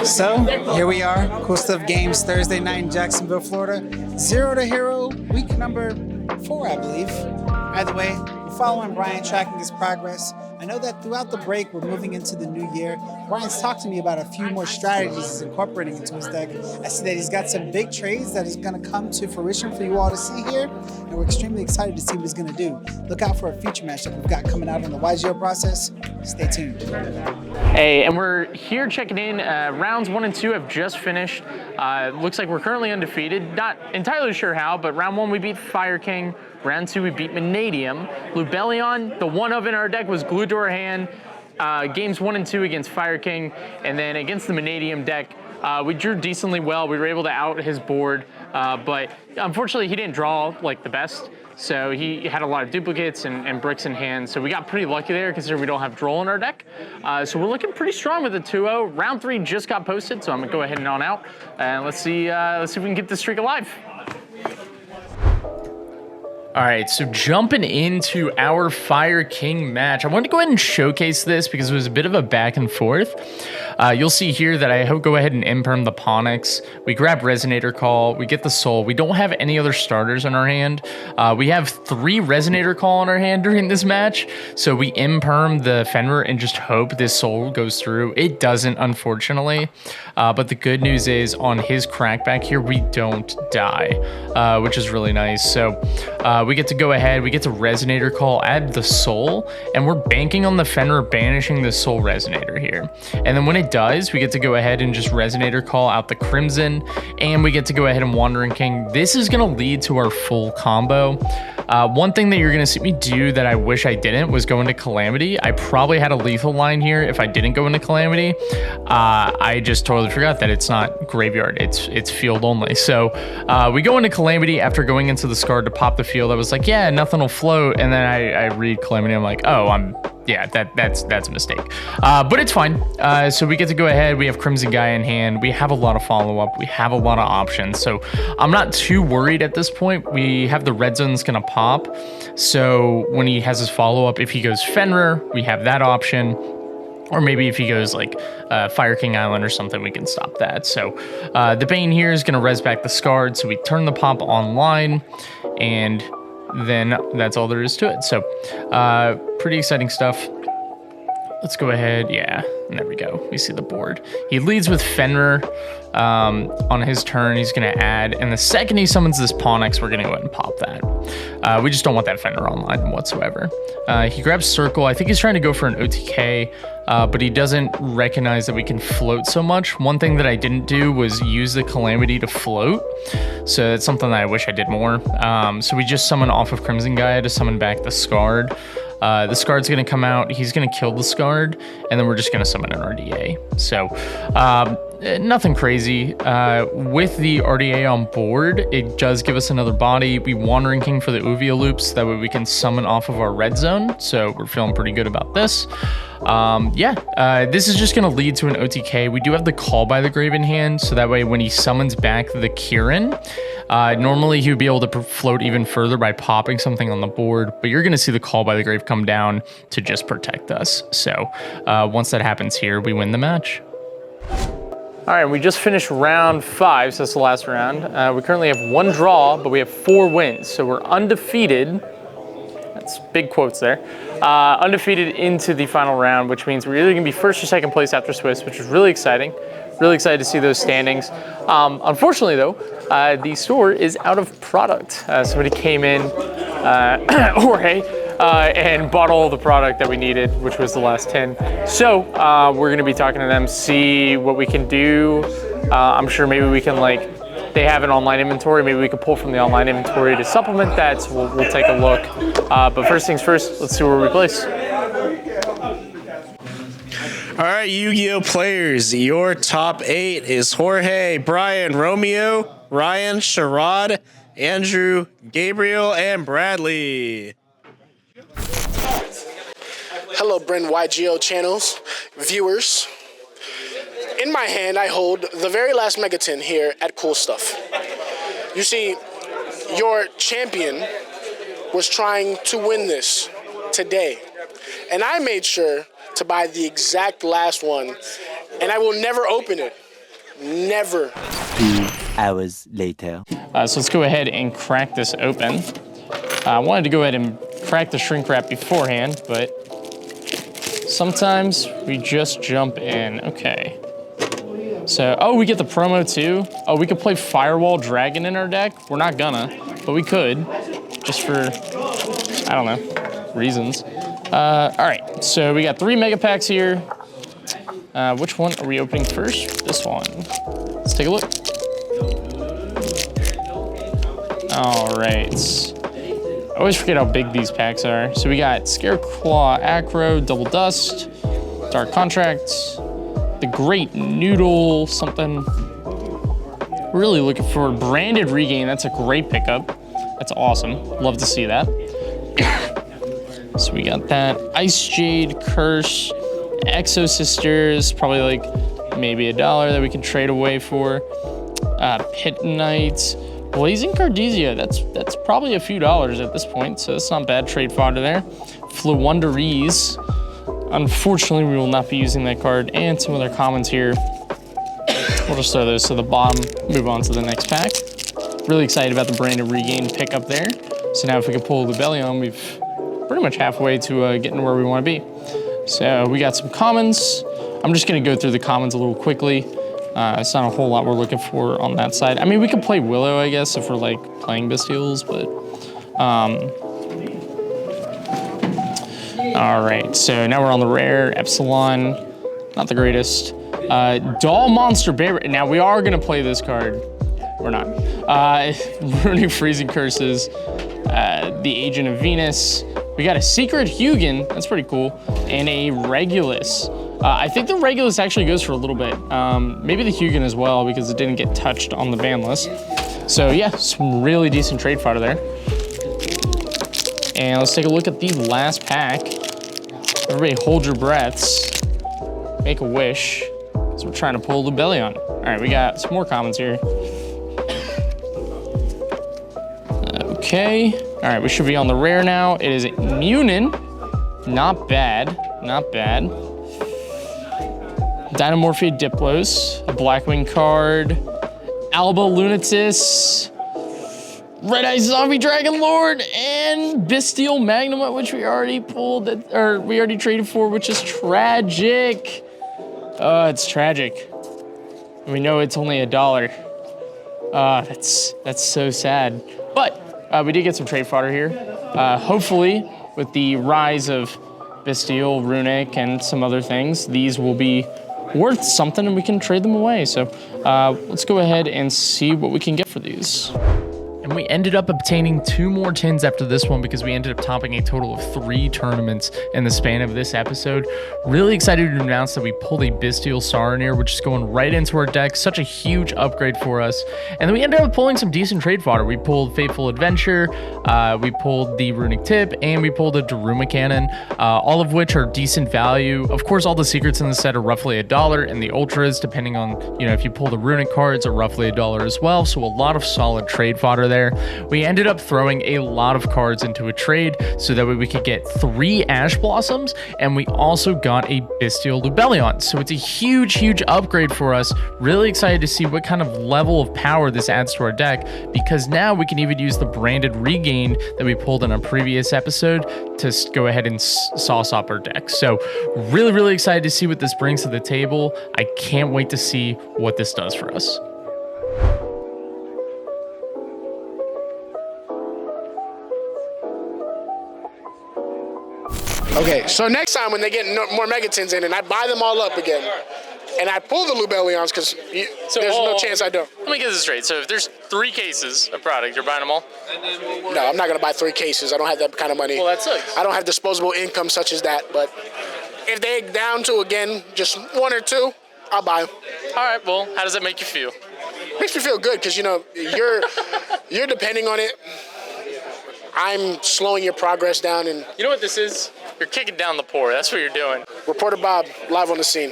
So here we are, Cool Stuff Games Thursday night in Jacksonville, Florida. 0 to Hero, week number 4, I believe. Either way, we're following Brian, tracking his progress. I know that throughout the break, we're moving into the new year. Brian's talked to me about a few more strategies he's incorporating into his deck. I see that he's got some big trades that is going to come to fruition for you all to see here, and we're extremely excited to see what he's going to do. Look out for a future match that we've got coming out in the YGO process. Stay tuned. Hey, and we're here checking in. Rounds 1 and 2 have just finished. Looks like we're currently undefeated. Not entirely sure how, but round 1 we beat Fire King. Round 2 we beat Vanadium. Lubellion, the one of in our deck, was glued to our hand. Games 1 and 2 against Fire King, and then against the Vanadium deck, we drew decently well. We were able to out his board, but unfortunately he didn't draw like the best. So he had a lot of duplicates and bricks in hand. So we got pretty lucky there considering we don't have Droll in our deck. So we're looking pretty strong with the 2-0. Round 3 just got posted, so I'm gonna go ahead and on out. And let's see if we can get this streak alive. All right, so jumping into our Fire King match, I wanted to go ahead and showcase this because it was a bit of a back and forth. You'll see here that I go ahead and imperm the Ponix. We grab Resonator Call, we get the Soul. We don't have any other starters in our hand. We have 3 Resonator Call in our hand during this match, so we imperm the Fenrir and just hope this Soul goes through. It doesn't, unfortunately, but the good news is on his crackback here, we don't die, which is really nice. So we get to go ahead, we get to Resonator Call, add the Soul, and we're banking on the Fenrir banishing the Soul Resonator here. And then when it does, we get to go ahead and just Resonator Call out the Crimson, and we get to go ahead and Wandering King. This is going to lead to our full combo. One thing that you're going to see me do that I wish I didn't was go into Calamity. I probably had a lethal line here if I didn't go into Calamity. I just totally forgot that it's not Graveyard, it's field only. So we go into Calamity after going into the Scar to pop the field. I was like, yeah, nothing will float, and then I read Calamity. I'm like, oh, yeah, that's a mistake. But it's fine. So we get to go ahead. We have Crimson Guy in hand. We have a lot of follow-up. We have a lot of options. So I'm not too worried at this point. We have the red zone's going to pop. So when he has his follow-up, if he goes Fenrir, we have that option. Or maybe if he goes like Fire King Island or something, we can stop that. So the Bane here is going to res back the Scarred. So we turn the pop online, and then that's all there is to it. So pretty exciting stuff. Let's go ahead. Yeah, and there we go. We see the board. He leads with Fenrir. On his turn, he's going to add, and the second he summons this Ponix, we're going to go ahead and pop that. We just don't want that Fenrir online whatsoever. He grabs Circle. I think he's trying to go for an OTK, but he doesn't recognize that we can float so much. One thing that I didn't do was use the Calamity to float, so that's something that I wish I did more. So we just summon off of Crimson Guy to summon back the Scarred. The Scarred's going to come out. He's going to kill the Scarred, and then we're just going to summon an RDA. So nothing crazy. With the RDA on board, it does give us another body. We Wandering King for the Uvia loops. That way we can summon off of our red zone. So we're feeling pretty good about this. This is just going to lead to an OTK. We do have the Call by the Grave in hand, so that way when he summons back the Kieran, normally he would be able to float even further by popping something on the board, but you're going to see the Call by the Grave come down to just protect us. So once that happens here, we win the match. All right, we just finished round 5, so that's the last round. We currently have 1 draw, but we have 4 wins, so we're undefeated. That's big quotes there. Undefeated into the final round, which means we're either going to be first or second place after Swiss, which is really exciting. Really excited to see those standings. Unfortunately, though, the store is out of product. Somebody came in, Jorge, and bought all the product that we needed, which was the last 10. So we're going to be talking to them, see what we can do. I'm sure maybe we can they have an online inventory. Maybe we can pull from the online inventory to supplement that. So we'll take a look. But first things first, let's see where we place. All right, Yu-Gi-Oh players, your top 8 is Jorge, Brian, Romeo, Ryan, Sherrod, Andrew, Gabriel, and Bradley. Hello, Brent YGO channels, viewers. In my hand, I hold the very last Megaton here at Cool Stuff. You see, your champion was trying to win this today, and I made sure to buy the exact last one, and I will never open it. Never. 2 hours later. So let's go ahead and crack this open. I wanted to go ahead and crack the shrink wrap beforehand, but sometimes we just jump in. Okay. So, oh, we get the promo too. Oh, we could play Firewall Dragon in our deck. We're not gonna, but we could, just for, I don't know, reasons. All right, so we got 3 mega packs here. Which one are we opening first? This one. Let's take a look. All right. I always forget how big these packs are. So we got Scareclaw, Acro, Double Dust, Dark Contract, the Great Noodle, something. Really looking for Branded Regain. That's a great pickup. That's awesome. Love to see that. So we got that. Ice Jade, Curse, Exo Sisters, probably like maybe $1 that we can trade away for. Pit Knight, Blazing Cardesia. That's probably a few dollars at this point, so it's not bad trade fodder there. Floowandereeze. Unfortunately, we will not be using that card, and some other commons here. We'll just throw those to the bottom, move on to the next pack. Really excited about the Branded Regain pickup there. So now if we can pull the Bellion, we've pretty much halfway to getting where we want to be. So we got some commons. I'm just gonna go through the commons a little quickly. It's not a whole lot we're looking for on that side. I mean, we could play Willow, I guess, if we're like playing Bystials, but all right, so now we're on the rare Epsilon, not the greatest. Doll Monster Bear. Now we are gonna play this card. We're not. Runic Freezing Curses, the Agent of Venus. We got a Secret Hugin, that's pretty cool, and a Regulus. I think the Regulus actually goes for a little bit. Maybe the Hugin as well, because it didn't get touched on the ban list. So yeah, some really decent trade fodder there. And let's take a look at the last pack. Everybody hold your breaths. Make a wish, because we're trying to pull the Bellion. All right, we got some more commons here. Okay, all right, we should be on the rare now. It is Munin, not bad, not bad. Dynamorphia Diplos, a Blackwing card, Alba Lunatis, Red Eye Zombie Dragon Lord, and Bystial Magnum, which we already pulled, or we already traded for, which is tragic. It's tragic. We know it's only $1. That's so sad. But we did get some trade fodder here. Hopefully, with the rise of Bystial, Runic, and some other things, these will be worth something and we can trade them away. So let's go ahead and see what we can get for these. And we ended up obtaining 2 more tins after this one because we ended up topping a total of 3 tournaments in the span of this episode. Really excited to announce that we pulled a Bystial Saronir, which is going right into our deck. Such a huge upgrade for us. And then we ended up pulling some decent trade fodder. We pulled Fateful Adventure, we pulled the Runic Tip, and we pulled a Daruma Cannon, all of which are decent value. Of course, all the secrets in the set are roughly $1, and the ultras, depending on, if you pull the Runic cards, are roughly $1 as well. So a lot of solid trade fodder there. We ended up throwing a lot of cards into a trade so that way we could get 3 Ash Blossoms, and we also got a Bystial Lubellion. So it's a huge upgrade for us. Really excited to see what kind of level of power this adds to our deck, because now we can even use the Branded Regain that we pulled in a previous episode to go ahead and sauce up our deck. So really excited to see what this brings to the table. I can't wait to see what this does for us. Okay, so next time when they get more Megatins in and I buy them all up again, and I pull the Lubellions, because there's no chance I don't. Let me get this straight. So if there's 3 cases of product, you're buying them all? No, I'm not going to buy 3 cases. I don't have that kind of money. Well, that sucks. I don't have disposable income such as that, but if they're down to, again, just 1 or 2, I'll buy them. All right, well, how does that make you feel? Makes me feel good, because, you're depending on it. I'm slowing your progress down. And you know what this is? You're kicking down the pour. That's what you're doing. Reporter Bob, live on the scene.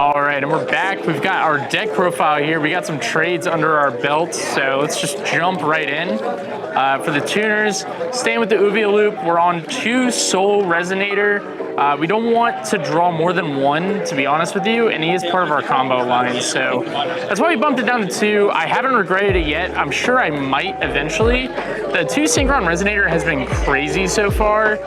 All right, and we're back. We've got our deck profile here. We got some trades under our belt, so let's just jump right in. For the tuners, staying with the Uvia loop, we're on 2 Soul Resonator. We don't want to draw more than 1, to be honest with you, and he is part of our combo line, so that's why we bumped it down to 2. I haven't regretted it yet. I'm sure I might eventually. The 2 Synchron Resonator has been crazy so far.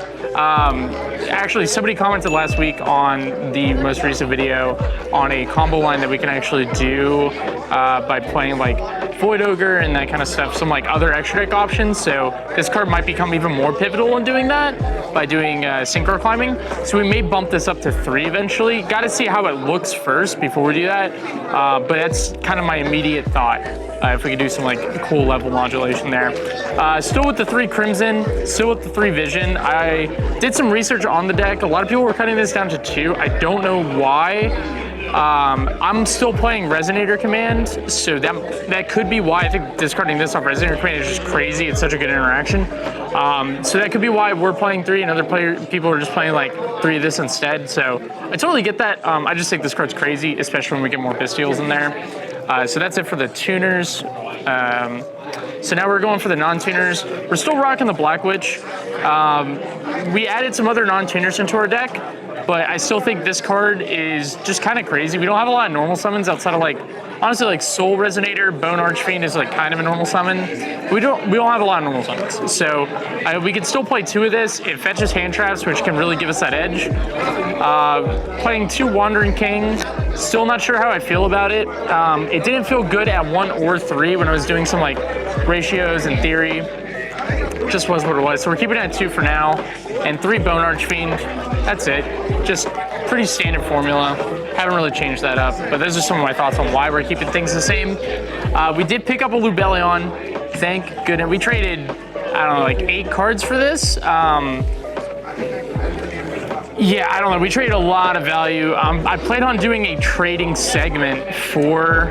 Actually, somebody commented last week on the most recent video on a combo line that we can actually do by playing like Void Ogre and that kind of stuff, some like other extra deck options. So this card might become even more pivotal in doing that by doing synchro climbing. So we may bump this up to 3 eventually. Got to see how it looks first before we do that. But that's kind of my immediate thought. If we could do some like cool level modulation there. Still with the 3 Crimson, still with the 3 Vision. I did some research on the deck. A lot of people were cutting this down to 2. I don't know why. I'm still playing Resonator Command, so that could be why. I think discarding this off Resonator Command is just crazy. It's such a good interaction. So that could be why we're playing 3 and other people are just playing like 3 of this instead. So I totally get that. I just think this card's crazy, especially when we get more Bystials in there. So that's it for the tuners. So now we're going for the non-tuners. We're still rocking the Black Witch. We added some other non-tuners into our deck, but I still think this card is just kind of crazy. We don't have a lot of normal summons outside of like, honestly, like Soul Resonator, Bone Archfiend is like kind of a normal summon. We don't have a lot of normal summons. So we could still play 2 of this. It fetches hand traps, which can really give us that edge. Playing 2 Wandering King. Still not sure how I feel about it. It didn't feel good at 1 or 3 when I was doing some like ratios and theory. Just was what it was. So we're keeping it at 2 for now. And 3 Bone Archfiend. That's it. Just pretty standard formula. Haven't really changed that up. But those are some of my thoughts on why we're keeping things the same. We did pick up a Lubellion. Thank goodness. We traded, I don't know, like 8 cards for this. Yeah, I don't know. We traded a lot of value. I plan on doing a trading segment for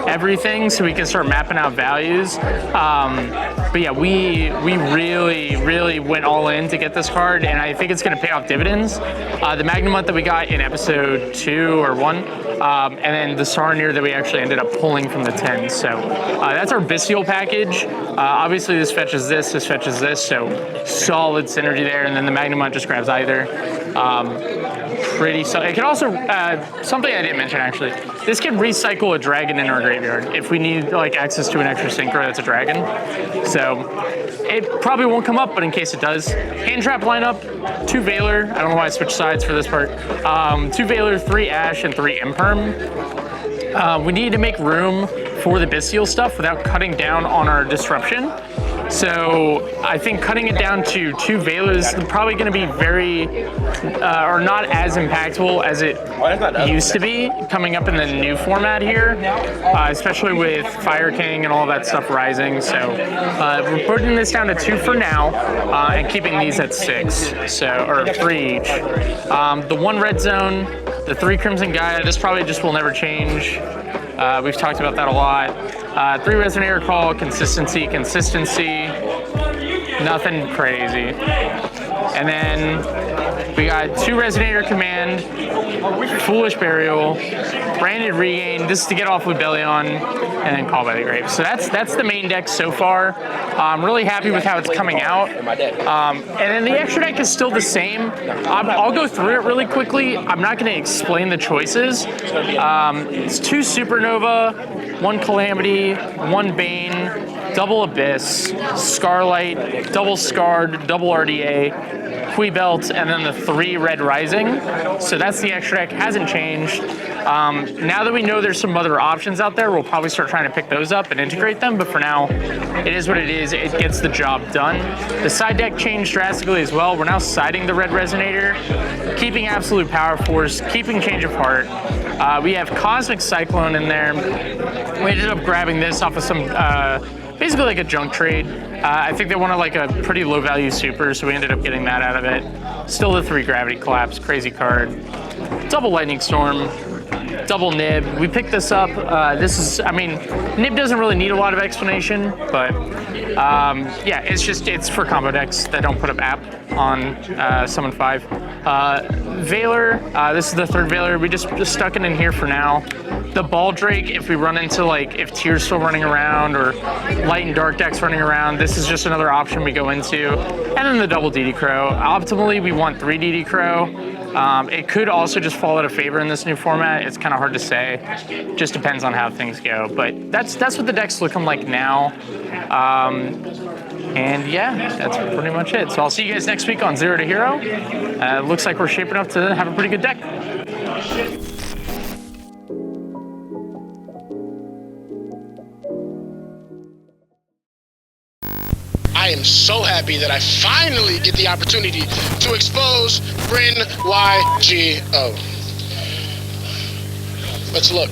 everything so we can start mapping out values. But yeah, we really went all in to get this card, and I think it's going to pay off dividends. The Magnum Month that we got in episode 2 or 1, and then the Sarnir that we actually ended up pulling from the 10. So that's our Bystial package. Obviously, this fetches this, so solid synergy there, and then the Magnum Month just grabs either. Pretty solid. It can also, something I didn't mention actually, this can recycle a dragon in our graveyard if we need like access to an extra synchro that's a dragon. So it probably won't come up, but in case it does. Hand trap lineup, 2 Veiler. I don't know why I switched sides for this part. 2 Veiler, 3 Ash, and 3 Imperm. We need to make room for the Bystial stuff without cutting down on our disruption. So I think cutting it down to 2 Veilers is probably going to be very, or not as impactful as it used to be coming up in the new format here, especially with Fire King and all that stuff rising. So we're putting this down to 2 for now and keeping these at 6, so, or 3 each. The 1 Red Zone, the 3 Crimson Gaia, this probably just will never change. We've talked about that a lot. 3 Resonator Call, consistency, nothing crazy. And then we got 2 Resonator Command, Foolish Burial, Branded Regain. This is to get off Lubellion, and then Call by the Grave. So that's the main deck so far. I'm really happy with how it's coming out. And then the extra deck is still the same. I'll go through it really quickly. I'm not going to explain the choices. It's 2 Supernova, 1 Calamity, 1 Bane, double Abyss, Scarlight, double Scarred, double RDA, Kui Belt, and then the 3 Red Rising. So that's the extra deck, hasn't changed. Now that we know there's some other options out there, we'll probably start trying to pick those up and integrate them, but for now, it is what it is. It gets the job done. The side deck changed drastically as well. We're now siding the Red Resonator, keeping Absolute Power Force, keeping Change of Heart. We have Cosmic Cyclone in there. We ended up grabbing this off of some, basically like a junk trade. I think they wanted like a pretty low value super, so we ended up getting that out of it. Still the 3 Gravity Collapse, crazy card. Double Lightning Storm, double nib. We picked this up. This is, I mean, nib doesn't really need a lot of explanation, but yeah, it's for combo decks that don't put up app on Summon 5. Veiler, this is the third Veiler. We just stuck it in here for now. The Baldrake, if we run into like, if Tier's still running around or light and dark decks running around, this is just another option we go into. And then the double DD Crow. Optimally, we want 3 DD Crow. It could also just fall out of favor in this new format. It's kind of hard to say. Just depends on how things go. But that's what the deck's looking like now. And yeah, that's pretty much it. So I'll see you guys next week on Zero to Hero. Looks like we're shaping up to have a pretty good deck. I am so happy that I finally get the opportunity to expose Bryn YGO. Let's look.